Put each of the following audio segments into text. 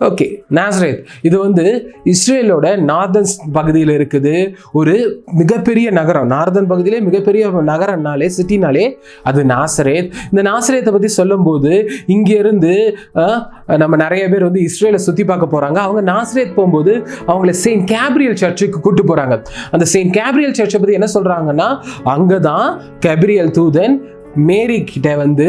Okay, Nazareth இது வந்து இஸ்ரேலோட நார்தன் பகுதியில் இருக்குது. ஒரு மிகப்பெரிய நகரம், நார்தன் பகுதியிலே மிகப்பெரிய நகரம்னாலே சிட்டினாலே அது நாசரேத். இந்த நாசரேத்தை பற்றி சொல்லும்போது இங்கேருந்து நம்ம நிறைய பேர் வந்து இஸ்ரேலை சுற்றி பார்க்க போகிறாங்க. அவங்க நாசரேத் போகும்போது அவங்கள செயின்ட் கேப்ரியல் சர்ச்சுக்கு கூப்பிட்டு போகிறாங்க. அந்த செயின்ட் கேப்ரியல் சர்ச்சை பற்றி என்ன சொல்கிறாங்கன்னா, அங்கே தான் கேப்ரியல் தூதன் மேரி கிட்ட வந்து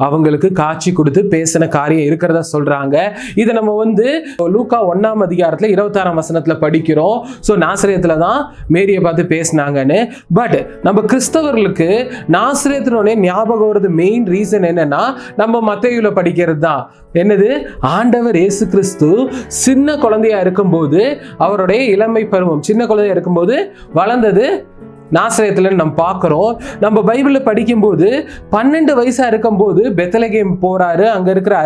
அவங்களுக்கு காட்சி கொடுத்து பேசின காரியம் இருக்கிறதா சொல்றாங்க. இதை நம்ம வந்து லூக்கா 1ஆம் அதிகாரத்தில் 26ஆம் வசனத்தில் படிக்கிறோம். ஸோ நாசரேத்தில் தான் மேரியை பார்த்து பேசினாங்கன்னு. பட் நம்ம கிறிஸ்தவர்களுக்கு நாசரேத்தினோடனே ஞாபகம் வருது மெயின் ரீசன் என்னன்னா, நம்ம மத்தேயுல படிக்கிறது தான். என்னது? ஆண்டவர் இயேசு கிறிஸ்து சின்ன குழந்தையா இருக்கும்போது, அவருடைய இளமை பருவம் சின்ன குழந்தையா இருக்கும்போது வளர்ந்தது நாசரேத்தில் நம்ம பார்க்குறோம். நம்ம பைபிளில் படிக்கும்போது 12 வயசாக இருக்கும்போது பெத்லகேம் போகிறாரு. அங்கே இருக்கிற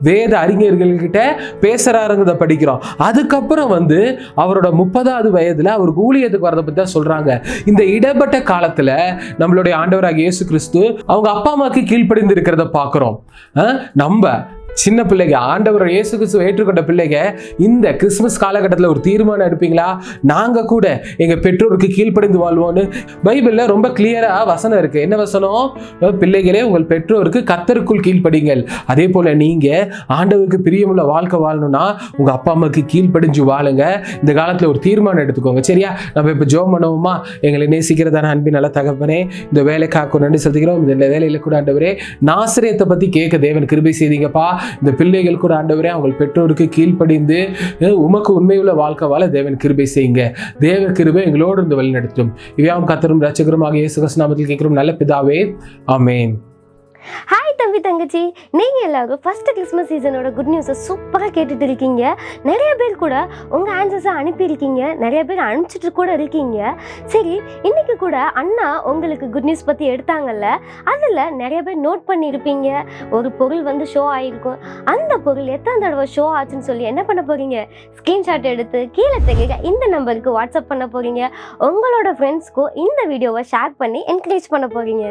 வேத அறிஞர்கள்கிட்ட பேசுகிறாருங்கிறத படிக்கிறோம். அதுக்கப்புறம் வந்து அவரோட 30வது வயதில் அவருக்கு ஊழியத்துக்கு வரதை பற்றி தான் சொல்கிறாங்க. இந்த இடைப்பட்ட காலத்தில் நம்மளுடைய ஆண்டவராகிய இயேசு கிறிஸ்து அவங்க அப்பா அம்மாவுக்கு கீழ்ப்படிந்து இருக்கிறத பார்க்குறோம். நம்ம சின்ன பிள்ளைங்க, ஆண்டவர் இயேசு கிறிஸ்துவை ஏற்றுக்கொண்ட பிள்ளைங்க, இந்த கிறிஸ்துமஸ் காலகட்டத்தில் ஒரு தீர்மானம் எடுப்பீங்களா? நாங்கள் கூட எங்கள் பெற்றோருக்கு கீழ்ப்படிந்து வாழ்வோன்னு பைபிளில் ரொம்ப கிளியராக வசனம் இருக்குது. என்ன வசனம்? பிள்ளைகளே, உங்கள் பெற்றோருக்கு கர்த்தருக்குள் கீழ்ப்படிங்கள். அதே போல் நீங்கள் ஆண்டவருக்கு பிரியமுள்ள வாழ்க்கை வாழணும்னா உங்கள் அப்பா அம்மாவுக்கு கீழ்ப்படிஞ்சு வாழுங்க. இந்த காலத்தில் ஒரு தீர்மானம் எடுத்துக்கோங்க. சரியா? நம்ம இப்போ ஜெபம் பண்ணுவோமா? எங்களை நேசிக்கிறதான அன்பின் நல்ல தகப்பனே, இந்த வேலைக்காக நன்றி செலுத்துகிறோம். இந்த வேலையில் கூட ஆண்டவரே நாசரேத்தை பற்றி கேட்க தேவன் கிருபை செய்தீங்கப்பா. இந்த பிள்ளைகள் கூட ஆண்டவரே அவங்க பெற்றோருக்கு கீழ்ப்படிந்து உமக்கு உண்மையுள்ள வாழ்க்கை வாழ தேவன் கிருபை செய்யுங்க. தேவ கிருபை எங்களோடு இருந்து வழி நடத்தும். இவையாம் கர்த்தரும் இரட்சகருமாக இயேசு கிறிஸ்து நாமத்தில் கேட்கிறோம் நல்ல பிதாவே, ஆமென். ஹாய் தம்பி தங்கச்சி, நீங்கள் எல்லாரும் ஃபஸ்ட்டு கிறிஸ்மஸ் சீசனோட குட் நியூஸை சூப்பராக கேட்டுட்டு இருக்கீங்க. நிறைய பேர் கூட உங்கள் ஆன்சர்ஸை அனுப்பியிருக்கீங்க, நிறைய பேர் அனுப்பிச்சிட்டு கூட இருக்கீங்க. சரி, இன்றைக்கி கூட அண்ணா உங்களுக்கு குட் நியூஸ் பற்றி எடுத்தாங்கல்ல, அதில் நிறைய பேர் நோட் பண்ணியிருப்பீங்க. ஒரு பொருள் வந்து ஷோ ஆகிருக்கும். அந்த பொருள் எத்தனை தடவை ஷோ ஆச்சுன்னு சொல்லி என்ன பண்ண போகிறீங்க? ஸ்க்ரீன்ஷாட் எடுத்து கீழே தெரியுங்க இந்த நம்பருக்கு வாட்ஸ்அப் பண்ண போகிறீங்க. உங்களோட ஃப்ரெண்ட்ஸ்க்கும் இந்த வீடியோவை ஷேர் பண்ணி என்கரேஜ் பண்ண போகிறீங்க.